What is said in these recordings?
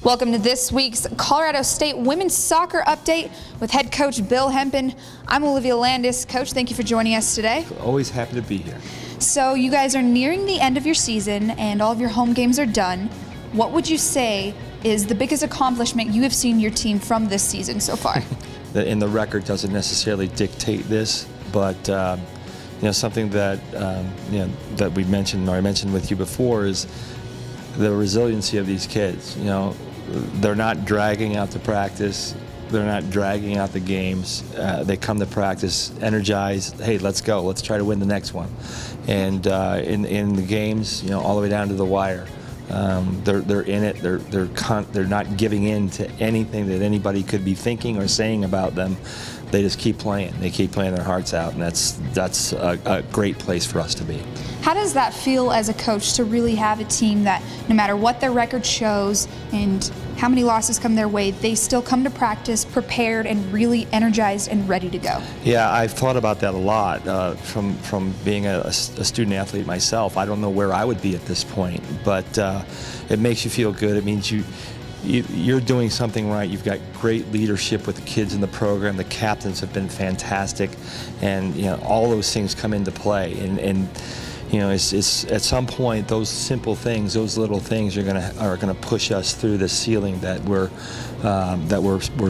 Welcome to this week's Colorado State Women's Soccer Update with head coach Bill Hempen. I'm Olivia Landis. Coach, thank you for joining us today. Always happy to be here. So you guys are nearing the end of your season and all of your home games are done. What would you say is the biggest accomplishment you have seen your team from this season so far? And the record doesn't necessarily dictate this, but something that that we mentioned, or I mentioned with you before, is the resiliency of these kids. They're not dragging out the practice. They're not dragging out the games. They come to practice energized. Hey, let's go. Let's try to win the next one. And in the games, all the way down to the wire, they're in it. They're not giving in to anything that anybody could be thinking or saying about them. They just keep playing. They keep playing their hearts out, and that's a great place for us to be. How does that feel as a coach to really have a team that no matter what their record shows and how many losses come their way, they still come to practice prepared and really energized and ready to go? Yeah, I've thought about that a lot from being a student athlete myself. I don't know where I would be at this point, but it makes you feel good. It means you're doing something right. You've got great leadership with the kids in the program. The captains have been fantastic, and all those things come into play. And it's at some point those simple things, those little things, are gonna push us through the ceiling that we're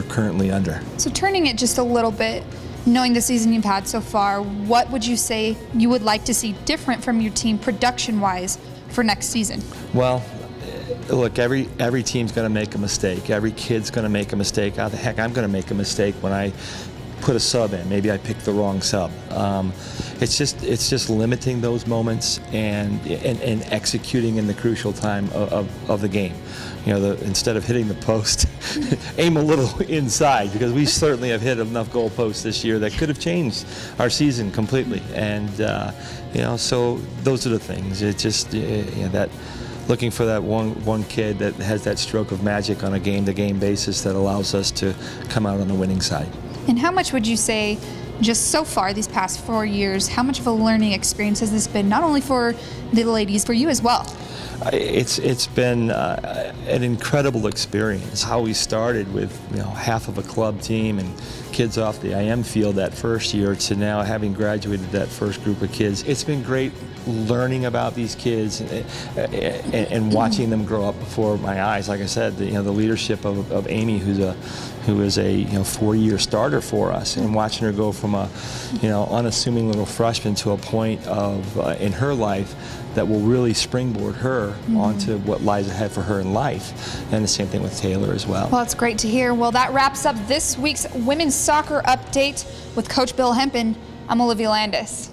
currently under. So turning it just a little bit, knowing the season you've had so far, what would you say you would like to see different from your team production-wise for next season? Well, look, every team's going to make a mistake. Every kid's going to make a mistake. How the heck, I'm going to make a mistake when I put a sub in. Maybe I picked the wrong sub. It's just limiting those moments and executing in the crucial time of the game. Instead of hitting the post, aim a little inside, because we certainly have hit enough goal posts this year that could have changed our season completely. And so those are the things. It's just that. Looking for that one kid that has that stroke of magic on a game-to-game basis that allows us to come out on the winning side. And how much would you say, just so far these past 4 years, how much of a learning experience has this been, not only for the ladies, for you as well? It's been an incredible experience. How we started with half of a club team and kids off the IM field that first year to now having graduated that first group of kids. It's been great learning about these kids and watching them grow up before my eyes. Like I said, the leadership of Amy, who is a 4-year starter for us, and watching her go from a unassuming little freshman to a point of in her life that will really springboard her onto what lies ahead for her in life. And the same thing with Taylor as well. Well, it's great to hear. Well, that wraps up this week's Women's Soccer Update with Coach Bill Hempen. I'm Olivia Landis.